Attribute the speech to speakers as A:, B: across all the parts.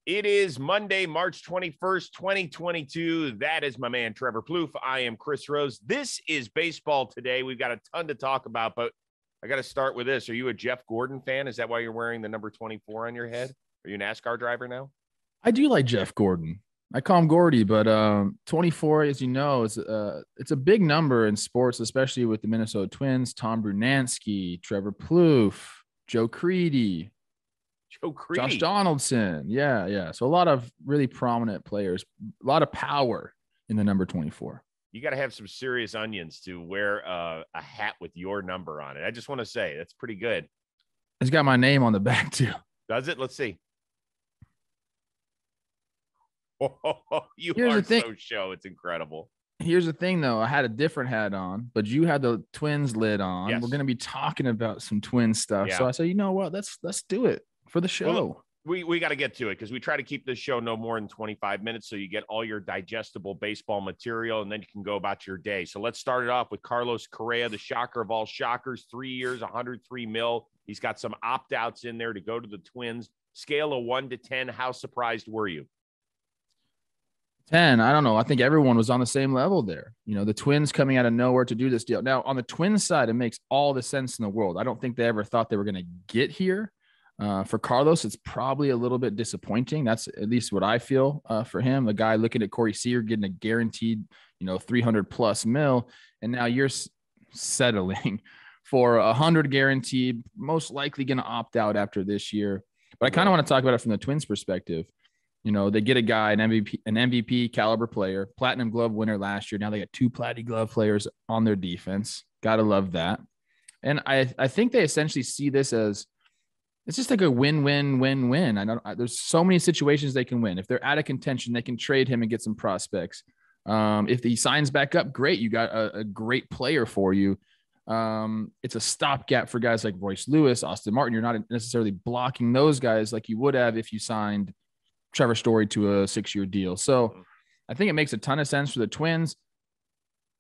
A: It is Monday, March 21st, 2022. That is my man, Trevor Plouffe. I am Chris Rose. This is Baseball Today. We've got a ton to talk about, but I got to start with this. Are you a Jeff Gordon fan? Is that why you're wearing the number 24 on your head? Are you a NASCAR driver now?
B: I do like Jeff Gordon. I call him Gordy, but 24, as you know, is it's a big number in sports, especially with the Minnesota Twins, Tom Brunansky, Trevor Plouffe, Joe Creedy, Josh Donaldson. Yeah. So a lot of really prominent players, a lot of power in the number 24.
A: You got to have some serious onions to wear a hat with your number on it. I just want to say that's pretty good.
B: It's got my name on the back too.
A: Does it? Let's see. You
B: Here's
A: are
B: the thing.
A: so show. It's incredible.
B: Here's the thing, though. I had a different hat on, but you had the Twins lid on.
A: Yes.
B: We're going to be talking about some Twins stuff.
A: Yeah.
B: So I said, you know what? Let's do it for the show.
A: Well, we got to get to it because we try to keep this show no more than 25 minutes so you get all your digestible baseball material and then you can go about your day. So let's start it off with Carlos Correa, the shocker of all shockers, 3 years, $103 million. He's got some opt-outs in there to go to the Twins. Scale of 1 to 10, how surprised were you?
B: 10. I don't know. I think everyone was on the same level there. You know, the Twins coming out of nowhere to do this deal. Now, on the Twins side, it makes all the sense in the world. I don't think they ever thought they were going to get here. For Carlos, it's probably a little bit disappointing. That's at least what I feel for him. The guy looking at Corey Seager getting a guaranteed, 300+ million, and now you're settling for 100 guaranteed, most likely going to opt out after this year. But I kind of want to talk about it from the Twins' perspective. They get a guy, an MVP caliber player, platinum glove winner last year. Now they got 2 platinum glove players on their defense. Got to love that. And I think they essentially see this as it's just like a win-win-win-win. There's so many situations they can win. If they're out of contention, they can trade him and get some prospects. If he signs back up, great. You got a great player for you. It's a stopgap for guys like Royce Lewis, Austin Martin. You're not necessarily blocking those guys like you would have if you signed Trevor Story to a 6-year deal. So I think it makes a ton of sense for the Twins.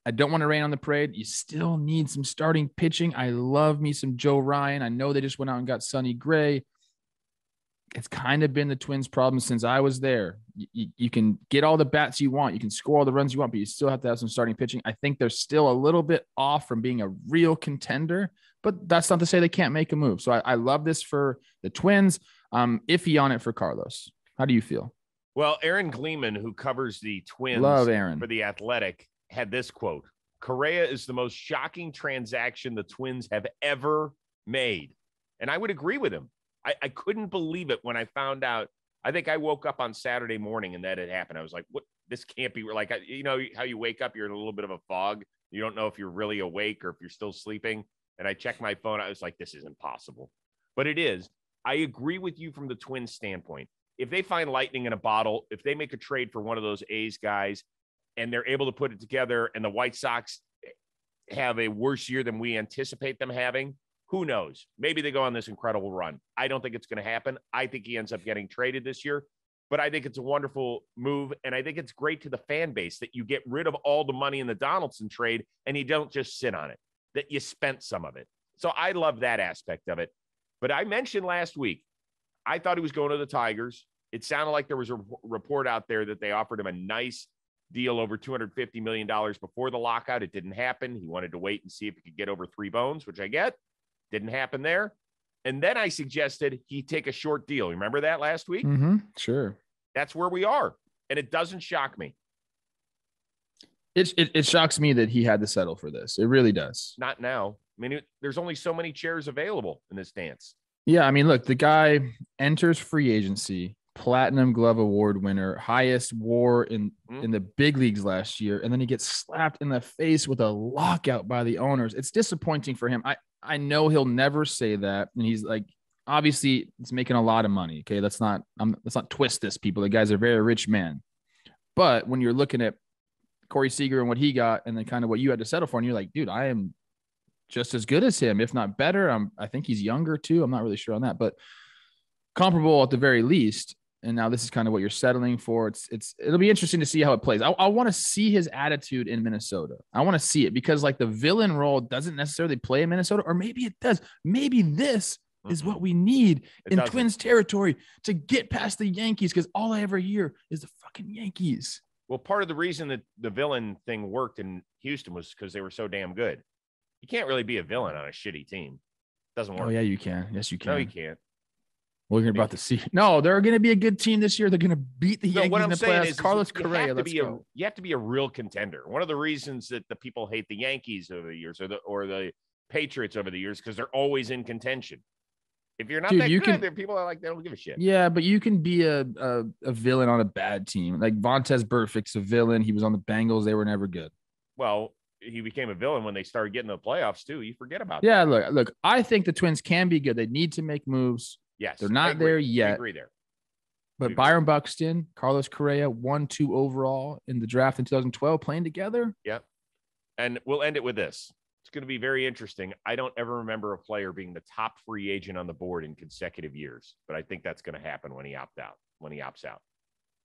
B: I don't want to rain on the parade. You still need some starting pitching. I love me some Joe Ryan. I know they just went out and got Sonny Gray. It's kind of been the Twins' problem since I was there. You can get all the bats you want. You can score all the runs you want, but you still have to have some starting pitching. I think they're still a little bit off from being a real contender, but that's not to say they can't make a move. So I love this for the Twins. Iffy on it for Carlos. How do you feel?
A: Well, Aaron Gleeman, who covers the Twins for The Athletic, had this quote: Correa is the most shocking transaction the Twins have ever made. And I would agree with him. I couldn't believe it when I found out. I think I woke up on Saturday morning and that had happened. I was like, what? This can't be like, how you wake up, you're in a little bit of a fog. You don't know if you're really awake or if you're still sleeping. And I checked my phone. I was like, this isn't possible. But it is. I agree with you from the Twins standpoint. If they find lightning in a bottle, if they make a trade for one of those A's guys and they're able to put it together and the White Sox have a worse year than we anticipate them having, who knows? Maybe they go on this incredible run. I don't think it's going to happen. I think he ends up getting traded this year, but I think it's a wonderful move. And I think it's great to the fan base that you get rid of all the money in the Donaldson trade and you don't just sit on it, that you spent some of it. So I love that aspect of it. But I mentioned last week, I thought he was going to the Tigers. It sounded like there was a report out there that they offered him a nice deal over $250 million before the lockout. It didn't happen. He wanted to wait and see if he could get over 3 bones, which I get. Didn't happen there. And then I suggested he take a short deal. Remember that last week?
B: Mm-hmm. Sure.
A: That's where we are. And it doesn't shock me.
B: It shocks me that he had to settle for this. It really does.
A: Not now. I mean, there's only so many chairs available in this dance.
B: Yeah, I mean, look, the guy enters free agency, Platinum Glove Award winner, highest WAR in the big leagues last year, and then he gets slapped in the face with a lockout by the owners. It's disappointing for him. I know he'll never say that, and he's like, obviously, he's making a lot of money. Okay, let's not twist this, people. The guy's a very rich man, but when you're looking at Corey Seager and what he got, and then kind of what you had to settle for, and you're like, dude, I am just as good as him, if not better. I think he's younger too. I'm not really sure on that, but comparable at the very least. And now this is kind of what you're settling for. It'll be interesting to see how it plays. I want to see his attitude in Minnesota. I want to see it because like the villain role doesn't necessarily play in Minnesota, or maybe it does. Maybe this is what we need in
A: doesn't.
B: Twins territory to get past the Yankees, because all I ever hear is the fucking Yankees.
A: Well, part of the reason that the villain thing worked in Houston was because they were so damn good. You can't really be a villain on a shitty team. Doesn't work.
B: Oh, yeah, you can. Yes, you can.
A: No, you can't.
B: Well, you're about to see. No, they're going to be a good team this year. They're going to beat the Yankees in the playoffs. Carlos Correa,
A: you have to be a real contender. One of the reasons that the people hate the Yankees over the years or the Patriots over the years, because they're always in contention. If you're not that good, people are like, they don't give a shit.
B: Yeah, but you can be a villain on a bad team. Like Vontaze Burfict's a villain. He was on the Bengals. They were never good.
A: Well, he became a villain when they started getting to the playoffs too. You forget about that.
B: Yeah, look, I think the Twins can be good. They need to make moves.
A: Yes.
B: They're not there yet.
A: I agree there.
B: But Byron Buxton, Carlos Correa, 1-2 overall in the draft in 2012, playing together.
A: Yep. And we'll end it with this. It's going to be very interesting. I don't ever remember a player being the top free agent on the board in consecutive years, but I think that's going to happen when he opts out.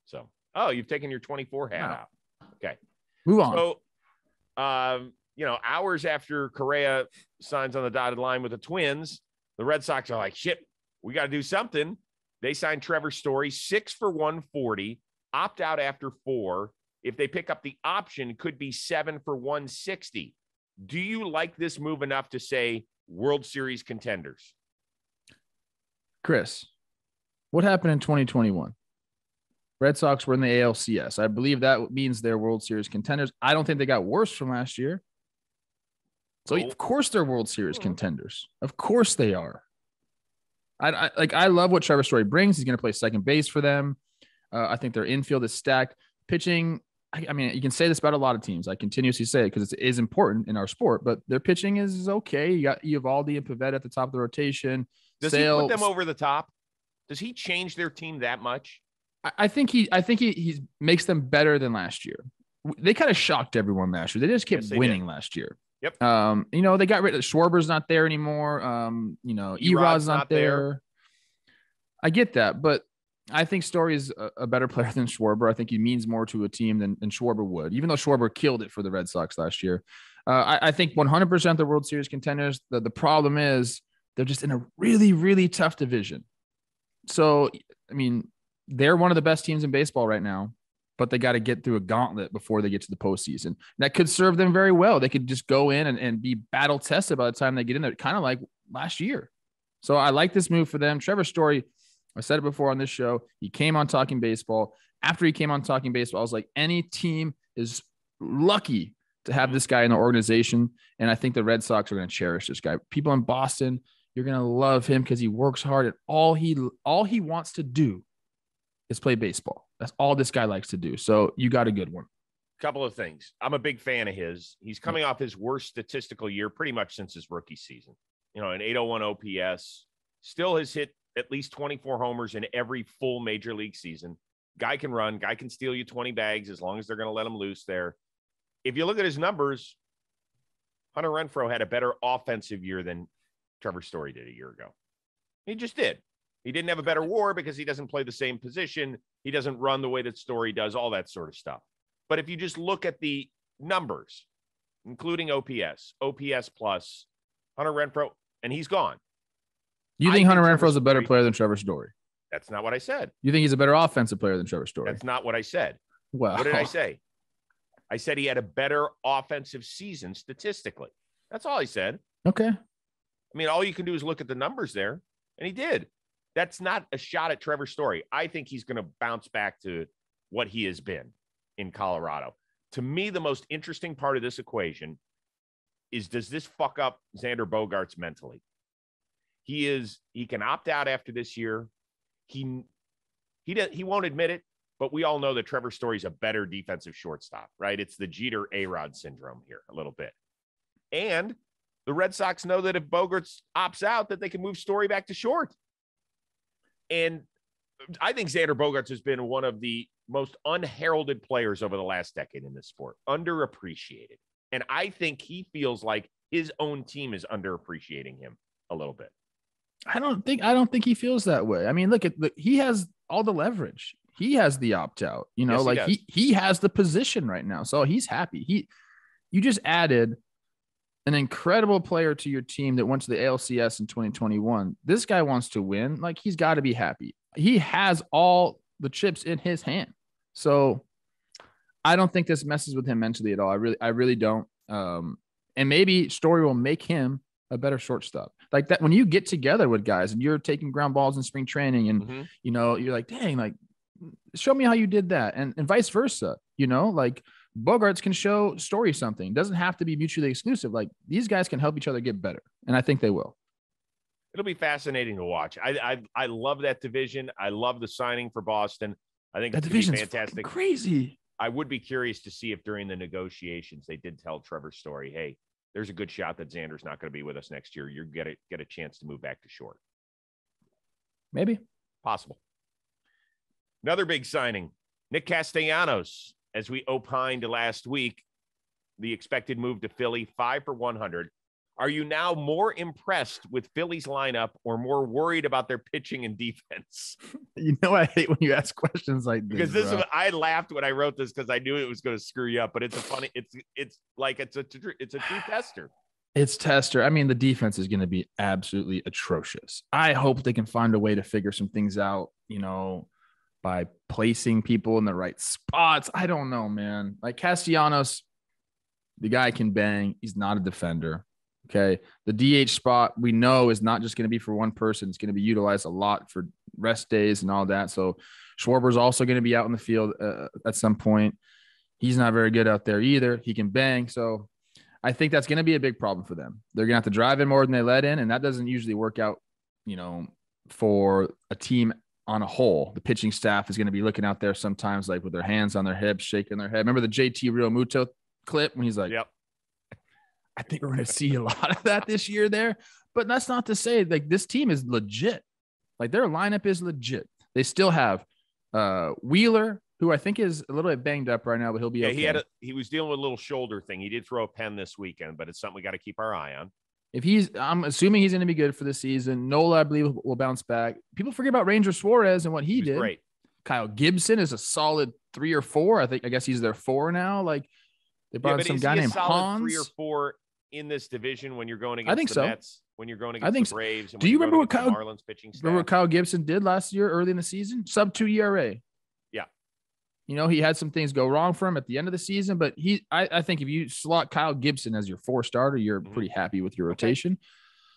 A: So, you've taken your 24 hat out. Okay.
B: Move on.
A: So, hours after Correa signs on the dotted line with the Twins, the Red Sox are like, shit, we got to do something. They signed Trevor Story, 6 for $140, opt out after 4. If they pick up the option, could be 7 for $160. Do you like this move enough to say World Series contenders?
B: Chris, what happened in 2021? Red Sox were in the ALCS. I believe that means they're World Series contenders. I don't think they got worse from last year. So, of course, they're World Series contenders. Of course they are. I love what Trevor Story brings. He's going to play second base for them. I think their infield is stacked. Pitching, I mean, you can say this about a lot of teams. I continuously say it because it is important in our sport, but their pitching is okay. You got Eovaldi and Pivetta at the top of the rotation.
A: Does he put them over the top? Does he change their team that much?
B: I think he makes them better than last year. They kind of shocked everyone last year. They just kept winning last year.
A: Yep.
B: They got rid of Schwarber's not there anymore. Erod's not there. I get that, but I think Story is a better player than Schwarber. I think he means more to a team than Schwarber would, even though Schwarber killed it for the Red Sox last year. I think 100% the World Series contenders. The problem is they're just in a really, really tough division. So, I mean, they're one of the best teams in baseball right now, but they got to get through a gauntlet before they get to the postseason. That could serve them very well. They could just go in and be battle tested by the time they get in there, kind of like last year. So I like this move for them. Trevor Story, I said it before on this show, he came on Talking Baseball. After he came on Talking Baseball, I was like, any team is lucky to have this guy in the organization. And I think the Red Sox are going to cherish this guy. People in Boston, you're going to love him because he works hard at all he wants to do is play baseball. That's all this guy likes to do. So you got a good one.
A: Couple of things. I'm a big fan of his. He's coming off his worst statistical year pretty much since his rookie season. An 801 OPS, still has hit at least 24 homers in every full major league season. Guy can run, guy can steal you 20 bags as long as they're going to let him loose there. If you look at his numbers, Hunter Renfroe had a better offensive year than Trevor Story did a year ago. He just did. He didn't have a better WAR because he doesn't play the same position. He doesn't run the way that Story does, all that sort of stuff. But if you just look at the numbers, including OPS plus, Hunter Renfroe, and he's gone.
B: You think Hunter Renfroe is a better player than Trevor Story?
A: That's not what I said.
B: You think he's a better offensive player than Trevor Story?
A: That's not what I said.
B: Well,
A: what did I say? I said he had a better offensive season statistically. That's all I said.
B: Okay.
A: I mean, all you can do is look at the numbers there, and he did. That's not a shot at Trevor Story. I think he's going to bounce back to what he has been in Colorado. To me, the most interesting part of this equation is, does this fuck up Xander Bogaerts mentally? He can opt out after this year. He won't admit it, but we all know that Trevor Story is a better defensive shortstop, right? It's the Jeter A-Rod syndrome here a little bit. And the Red Sox know that if Bogaerts opts out, that they can move Story back to short. And I think Xander Bogaerts has been one of the most unheralded players over the last decade in this sport, underappreciated. And I think he feels like his own team is underappreciating him a little bit.
B: I don't think he feels that way. I mean, look at he has all the leverage. He has the opt out, he has the position right now. So he's happy. You just added an incredible player to your team that went to the ALCS in 2021. This guy wants to win. Like, he's got to be happy. He has all the chips in his hand. So I don't think this messes with him mentally at all. I really don't. And maybe Story will make him a better shortstop. Like that, when you get together with guys and you're taking ground balls in spring training and, you're like, dang, like, show me how you did that. And vice versa, like Bogarts can show Story something. It doesn't have to be mutually exclusive. Like, these guys can help each other get better. And I think they will.
A: It'll be fascinating to watch. I love that division. I love the signing for Boston. I think
B: that division's fantastic. Crazy.
A: I would be curious to see if during the negotiations they did tell Trevor Story, hey, there's a good shot that Xander's not going to be with us next year. You're going to get a chance to move back to short.
B: Maybe.
A: Possible. Another big signing, Nick Castellanos. As we opined last week, the expected move to Philly, 5 for 100. Are you now more impressed with Philly's lineup or more worried about their pitching and defense?
B: I hate when you ask questions like this.
A: Because I laughed when I wrote this because I knew it was going to screw you up. But it's a true tester.
B: It's tester. I mean, the defense is going to be absolutely atrocious. I hope they can find a way to figure some things out, by placing people in the right spots. I don't know, man. Like, Castellanos, the guy can bang. He's not a defender. Okay. The DH spot we know is not just going to be for one person. It's going to be utilized a lot for rest days and all that. So Schwarber's also going to be out in the field at some point. He's not very good out there either. He can bang. So I think that's going to be a big problem for them. They're going to have to drive in more than they let in. And that doesn't usually work out, for a team on a whole. The pitching staff is going to be looking out there sometimes, like with their hands on their hips, shaking their head. Remember the JT Realmuto clip when he's like,
A: yep.
B: I think we're going to see a lot of that this year there, but that's not to say like this team is legit. Like, their lineup is legit. They still have Wheeler, who I think is a little bit banged up right now, but he'll be okay.
A: He was dealing with a little shoulder thing. He did throw a pen this weekend, but it's something we got to keep our eye on.
B: I'm assuming he's going to be good for the season. Nola, I believe, will bounce back. People forget about Ranger Suarez and what he did.
A: Great.
B: Kyle Gibson is a solid 3 or 4. I guess he's their 4 now. Like, they brought in some guy named Hans.
A: 3 or 4 in this division when you're going against
B: the
A: Mets, when you're going against the Braves. And
B: do you remember what
A: Marlins pitching staff?
B: Remember what Kyle Gibson did last year early in the season? Sub-2 ERA.
A: Yeah.
B: He had some things go wrong for him at the end of the season, but I think if you slot Kyle Gibson as your 4 starter, you're pretty happy with your rotation.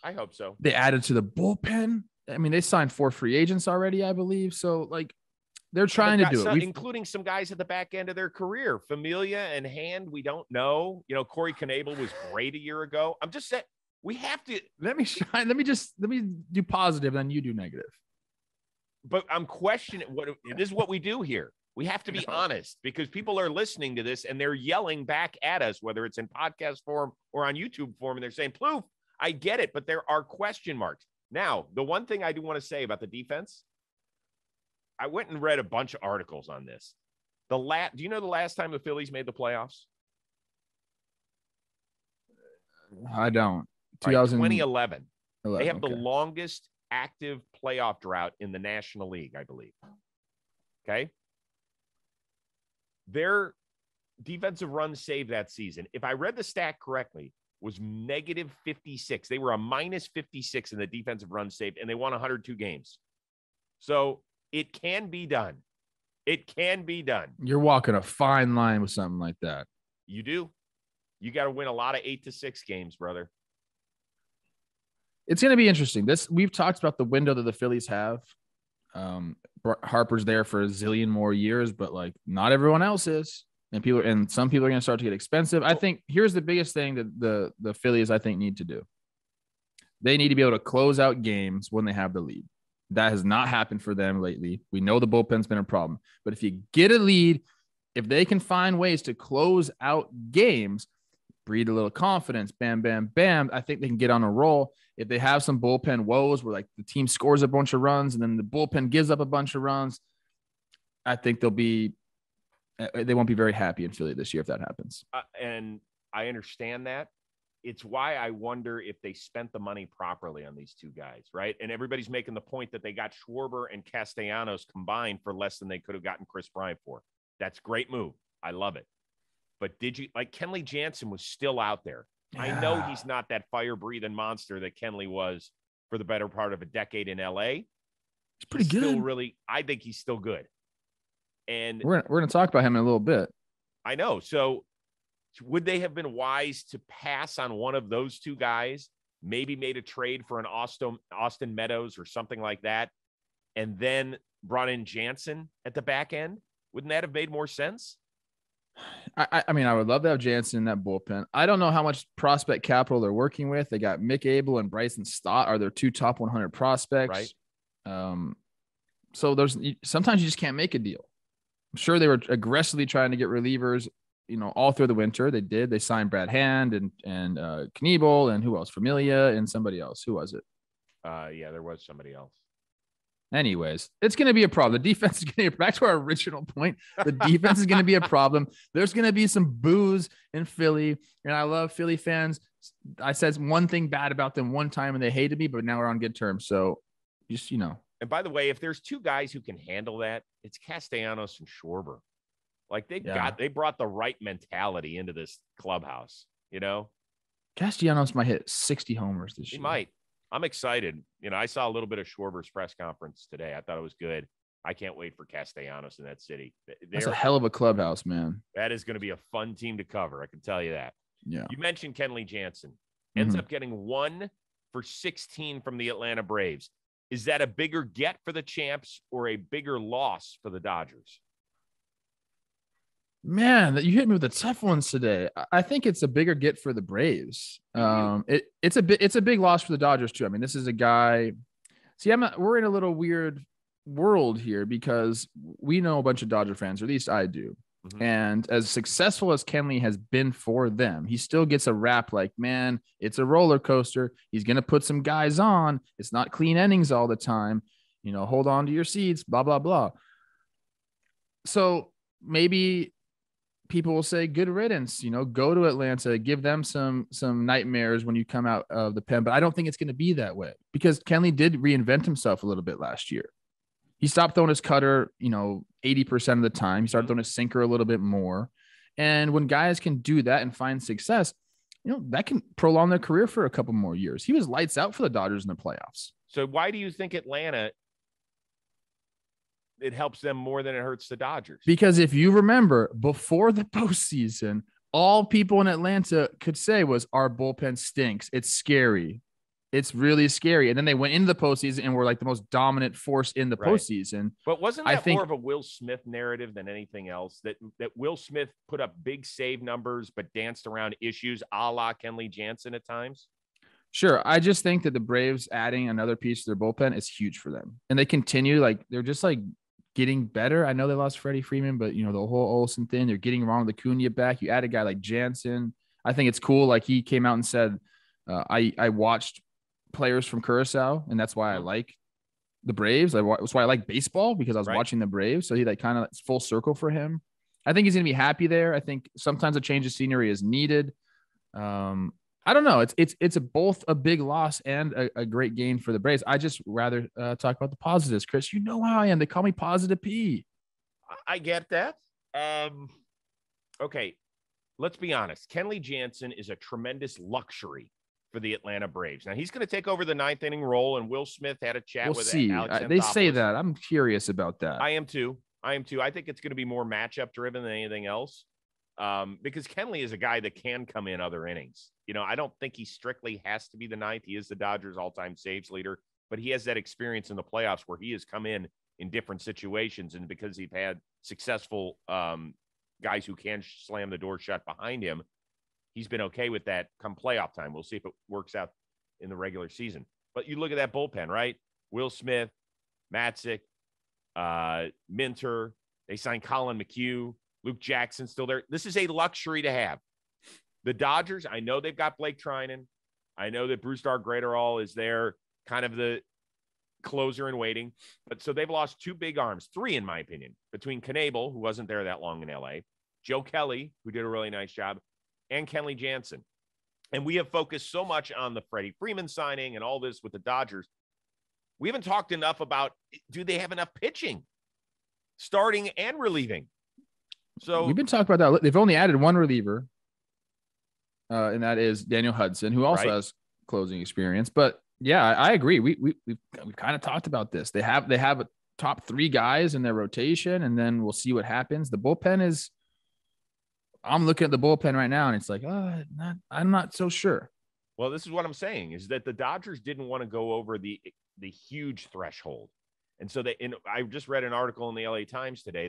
A: I hope so.
B: They added to the bullpen. I mean, they signed 4 free agents already, I believe. So, like, they're trying to do it.
A: Including some guys at the back end of their career. Familia and Hand, we don't know. Corey Knebel was great a year ago. I'm just saying, we have to.
B: Let me shine. Let me do positive, then you do negative.
A: But I'm questioning this is what we do here. We have to be honest, because people are listening to this and they're yelling back at us, whether it's in podcast form or on YouTube form, and they're saying, Plouffe, I get it, but there are question marks. Now, the one thing I do want to say about the defense, I went and read a bunch of articles on this. Do you know the last time the Phillies made the playoffs?
B: I don't.
A: 2011. They have the longest active playoff drought in the National League, I believe. Okay. Their defensive run saved that season, if I read the stat correctly, was negative 56. They were a minus 56 in the defensive run saved, and they won 102 games. So it can be done. It can be done.
B: You're walking a fine line with something like that.
A: You do. You got to win a lot of 8-6 games, brother.
B: It's going to be interesting. We've talked about the window that the Phillies have. Harper's there for a zillion more years, but like not everyone else is. And some people are going to start to get expensive. I think here's the biggest thing that the Phillies, I think, need to do. They need to be able to close out games when they have the lead. That has not happened for them lately. We know the bullpen's been a problem, but if you get a lead, if they can find ways to close out games, breed a little confidence, bam, bam, bam, I think they can get on a roll. If they have some bullpen woes where like the team scores a bunch of runs and then the bullpen gives up a bunch of runs, I think they won't be very happy in Philly this year if that happens.
A: And I understand that. It's why I wonder if they spent the money properly on these 2 guys, right? And everybody's making the point that they got Schwarber and Castellanos combined for less than they could have gotten Chris Bryant for. That's a great move. I love it. But did you like Kenley Jansen was still out there? I know he's not that fire-breathing monster that Kenley was for the better part of a decade in L.A.
B: He's pretty good.
A: Still really, I think he's still good. And
B: we're going to talk about him in a little bit.
A: I know. So would they have been wise to pass on one of those two guys, maybe made a trade for an Austin Meadows or something like that, and then brought in Jansen at the back end? Wouldn't that have made more sense?
B: I mean, I would love to have Jansen in that bullpen. I don't know how much prospect capital they're working with. They got Mick Abel and Bryson Stott are their two top 100 prospects.
A: Right.
B: So sometimes you just can't make a deal. I'm sure they were aggressively trying to get relievers, all through the winter. They did. They signed Brad Hand and Knievel and who else? Familia and somebody else. Who was it?
A: Yeah, there was somebody else.
B: Anyways, it's going to be a problem. The defense is going to, back to our original point, the defense is going to be a problem. There's going to be some boos in Philly, and I love Philly fans. I said one thing bad about them one time, and they hated me, but now we're on good terms. So just,
A: And by the way, if there's two guys who can handle that, it's Castellanos and Schwarber. Like they brought the right mentality into this clubhouse,
B: Castellanos might hit 60 homers this year.
A: He might. I'm excited. I saw a little bit of Schwarber's press conference today. I thought it was good. I can't wait for Castellanos in that city.
B: That's a hell of a clubhouse, man.
A: That is going to be a fun team to cover. I can tell you that.
B: Yeah.
A: You mentioned Kenley Jansen. Ends up getting 1 for 16 from the Atlanta Braves. Is that a bigger get for the champs or a bigger loss for the Dodgers?
B: Man, you hit me with the tough ones today. I think it's a bigger get for the Braves. It's a big loss for the Dodgers too. I mean, this is a guy. See, we're in a little weird world here because we know a bunch of Dodger fans, or at least I do. Mm-hmm. And as successful as Kenley has been for them, he still gets a rap like, man, it's a roller coaster. He's going to put some guys on. It's not clean innings all the time. Hold on to your seats, blah, blah, blah. So maybe people will say good riddance, go to Atlanta, give them some nightmares when you come out of the pen. But I don't think it's going to be that way because Kenley did reinvent himself a little bit last year. He stopped throwing his cutter, 80% of the time. He started throwing his sinker a little bit more. And when guys can do that and find success, that can prolong their career for a couple more years. He was lights out for the Dodgers in the playoffs.
A: So why do you think Atlanta, it helps them more than it hurts the Dodgers?
B: Because if you remember, before the postseason, all people in Atlanta could say was our bullpen stinks. It's scary. It's really scary. And then they went into the postseason and were like the most dominant force in the postseason.
A: But wasn't that more of a Will Smith narrative than anything else? That Will Smith put up big save numbers, but danced around issues a la Kenley Jansen at times?
B: Sure. I just think that the Braves adding another piece to their bullpen is huge for them. And they continue, they're just getting better. I know they lost Freddie Freeman, but the whole Olsen thing, they're getting Ronald Acuna back. You add a guy like Jansen. I think it's cool. He came out and said, I watched players from Curacao, and that's why I like the Braves. That's why I like baseball, because I was watching the Braves. So he kind of, it's full circle for him. I think he's going to be happy there. I think sometimes a change of scenery is needed. I don't know. It's both a big loss and a great gain for the Braves. I just rather talk about the positives, Chris. You know how I am. They call me Positive P.
A: I get that. Okay, let's be honest. Kenley Jansen is a tremendous luxury for the Atlanta Braves. Now he's going to take over the 9th inning role, and Will Smith had a chat with Alex.
B: They say that. I'm curious about that.
A: I am too. I think it's going to be more matchup driven than anything else. Because Kenley is a guy that can come in other innings. I don't think he strictly has to be the 9th. He is the Dodgers all-time saves leader, but he has that experience in the playoffs where he has come in different situations. And because he's had successful guys who can slam the door shut behind him, he's been okay with that come playoff time. We'll see if it works out in the regular season. But you look at that bullpen, right? Will Smith, Matzik, Minter. They signed Colin McHugh. Luke Jackson still there. This is a luxury to have. The Dodgers, I know they've got Blake Trinan. I know that Bruce Graterol is there, kind of the closer in waiting. But so they've lost 2 big arms, 3 in my opinion, between Knievel, who wasn't there that long in LA, Joe Kelly, who did a really nice job, and Kenley Jansen. And we have focused so much on the Freddie Freeman signing and all this with the Dodgers. We haven't talked enough about, do they have enough pitching, starting and relieving? So
B: we've been talking about that. They've only added 1 reliever. and that is Daniel Hudson, who also has closing experience. But yeah, I agree. We've kind of talked about this. They have a top 3 guys in their rotation, and then we'll see what happens. The bullpen is. I'm looking at the bullpen right now, and it's like, I'm not so sure.
A: Well, this is what I'm saying, is that the Dodgers didn't want to go over the huge threshold. And so I just read an article in the LA Times today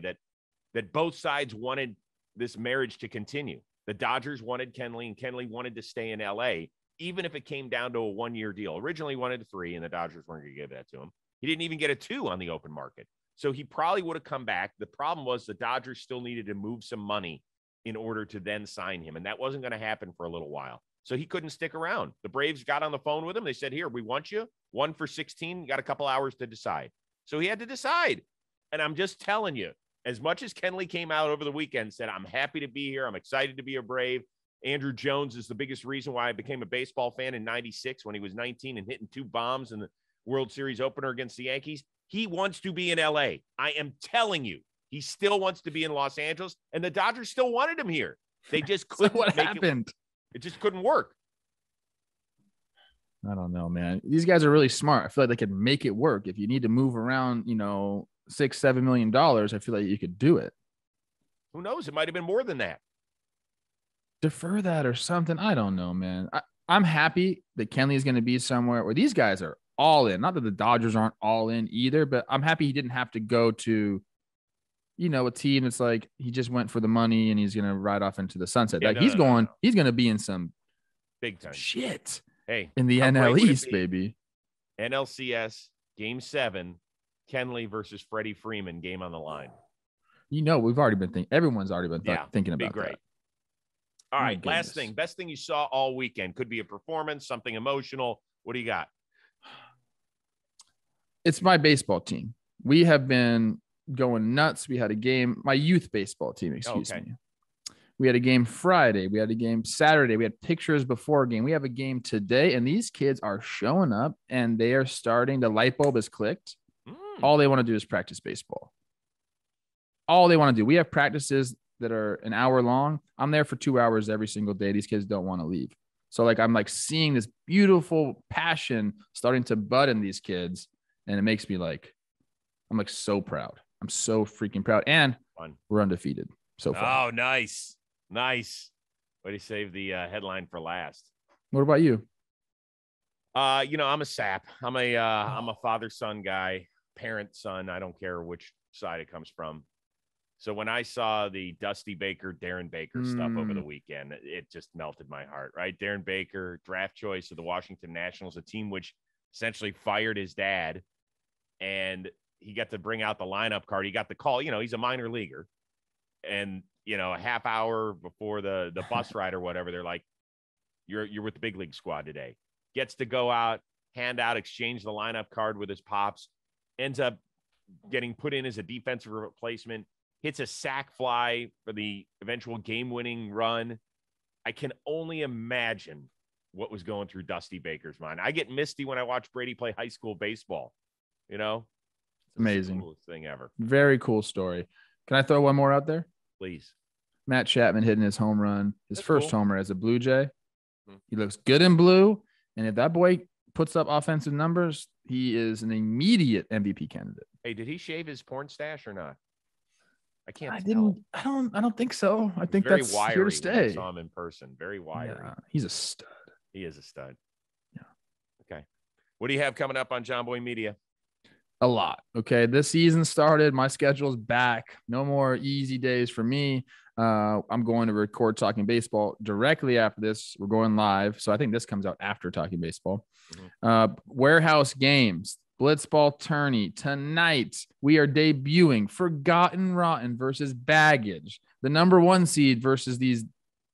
A: that both sides wanted this marriage to continue. The Dodgers wanted Kenley, and Kenley wanted to stay in LA, even if it came down to a 1-year deal. Originally he wanted 3, and the Dodgers weren't going to give that to him. He didn't even get a 2 on the open market. So he probably would have come back. The problem was the Dodgers still needed to move some money in order to then sign him. And that wasn't going to happen for a little while. So he couldn't stick around. The Braves got on the phone with him. They said, here, we want you. 1 for 16. You got a couple hours to decide. So he had to decide. And I'm just telling you, as much as Kenley came out over the weekend and said, I'm happy to be here, I'm excited to be a Brave. Andrew Jones is the biggest reason why I became a baseball fan in 96 when he was 19 and hitting 2 bombs in the World Series opener against the Yankees. He wants to be in LA. I am telling you. He still wants to be in Los Angeles, and the Dodgers still wanted him here. They just couldn't.
B: So what happened?
A: It just couldn't work.
B: I don't know, man. These guys are really smart. I feel like they could make it work. If you need to move around, $6-7 million, I feel like you could do it.
A: Who knows? It might have been more than that.
B: Defer that or something. I don't know, man. I'm happy that Kenley is going to be somewhere where these guys are all in. Not that the Dodgers aren't all in either, but I'm happy he didn't have to go to a team that's like he just went for the money and he's going to ride off into the sunset.
A: Yeah,
B: he's going to be in some
A: big time
B: shit.
A: Hey,
B: in the NL East, baby.
A: NLCS Game 7, Kenley versus Freddie Freeman, game on the line.
B: We've already been thinking. Everyone's already been thinking about
A: great.
B: That.
A: All right, last thing. Best thing you saw all weekend. Could be a performance, something emotional. What do you got?
B: It's my baseball team. We have been going nuts. We had a game, my youth baseball team, excuse me. We had a game Friday. We had a game Saturday. We had pictures before a game. We have a game today, and these kids are showing up, and they are starting. The light bulb is clicked. All they want to do is practice baseball. All they want to do. We have practices that are an hour long. I'm there for 2 hours every single day. These kids don't want to leave. So I'm seeing this beautiful passion starting to bud in these kids, and it makes me I'm so proud. I'm so freaking proud. And we're undefeated so far.
A: Oh, nice. Nice. Way to save the headline for last.
B: What about you?
A: I'm a sap. I'm a father-son guy, parent-son. I don't care which side it comes from. So when I saw the Dusty Baker, Darren Baker stuff over the weekend, it just melted my heart, right? Darren Baker, draft choice of the Washington Nationals, a team which essentially fired his dad, and he got to bring out the lineup card. He got the call. He's a minor leaguer. And, a half hour before the bus ride or whatever, they're like, you're with the big league squad today. Gets to go out, hand out, exchange the lineup card with his pops, ends up getting put in as a defensive replacement, hits a sac fly for the eventual game-winning run. I can only imagine what was going through Dusty Baker's mind. I get misty when I watch Brady play high school baseball.
B: Amazing.
A: The coolest thing ever.
B: Very cool story. Can I throw one more out there?
A: Please.
B: Matt Chapman hitting his home run, his first homer as a Blue Jay. He looks good in blue. And if that boy puts up offensive numbers, he is an immediate MVP candidate.
A: Hey, did he shave his porn stash or not? I can't
B: tell. I don't think so. I think that's here to stay.
A: I saw him in person. Very wiry.
B: Yeah, he's a stud.
A: He is a stud.
B: Yeah.
A: Okay. What do you have coming up on John Boy Media?
B: A lot. Okay. This season started. My schedule's back. No more easy days for me. I'm going to record Talking Baseball directly after this. We're going live. So I think this comes out after Talking Baseball. Warehouse games, Blitzball tourney. Tonight, we are debuting Forgotten Rotten versus Baggage, the number 1 seed versus these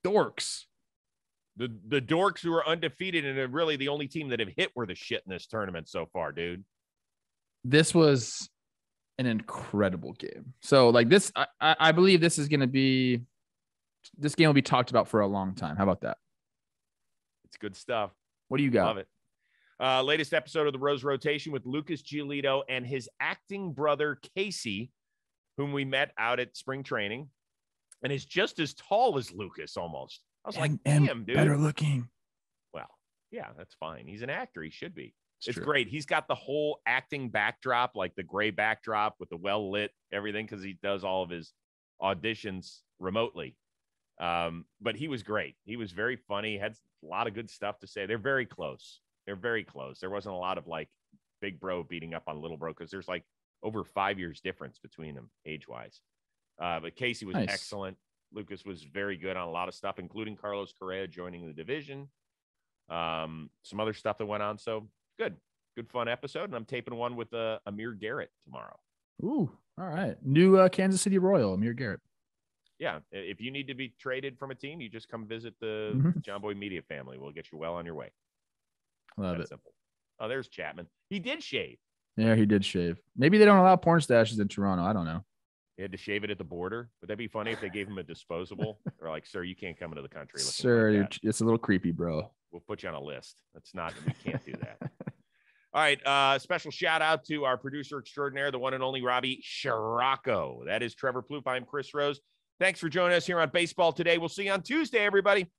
B: dorks.
A: The dorks who are undefeated and are really the only team that have hit were the shit in this tournament so far, dude.
B: This was an incredible game. So this, I believe this game will be talked about for a long time. How about that?
A: It's good stuff.
B: What do you got?
A: Love it. Latest episode of the Rose Rotation with Lucas Giolito and his acting brother, Casey, whom we met out at spring training and is just as tall as Lucas almost. I was like, damn, dude.
B: Better looking.
A: Well, yeah, that's fine. He's an actor. He should be. It's great. He's got the whole acting backdrop, like the gray backdrop with the well-lit everything, because he does all of his auditions remotely. But he was great. He was very funny. Had a lot of good stuff to say. They're very close. There wasn't a lot of like big bro beating up on little bro, because there's like over 5 years difference between them age-wise. But Casey was excellent. Lucas was very good on a lot of stuff, including Carlos Correa joining the division. Some other stuff that went on. So good fun episode. And I'm taping one with Amir Garrett tomorrow.
B: Ooh, all right. New Kansas City Royal, Amir Garrett.
A: Yeah. If you need to be traded from a team, you just come visit the John Boy Media family. We'll get you well on your way.
B: Love it.
A: Simple. Oh, there's Chapman. He did shave.
B: Yeah, he did shave. Maybe they don't allow porn stashes in Toronto. I don't know.
A: He had to shave it at the border. Would that be funny if they gave him a disposable? They're like, sir, you can't come into the country.
B: Sir,
A: like
B: it's a little creepy, bro.
A: We'll put you on a list. We can't do that. All right. Special shout out to our producer extraordinaire, the one and only Robbie Scirocco. That is Trevor Plouffe. I'm Chris Rose. Thanks for joining us here on Baseball Today. We'll see you on Tuesday, everybody.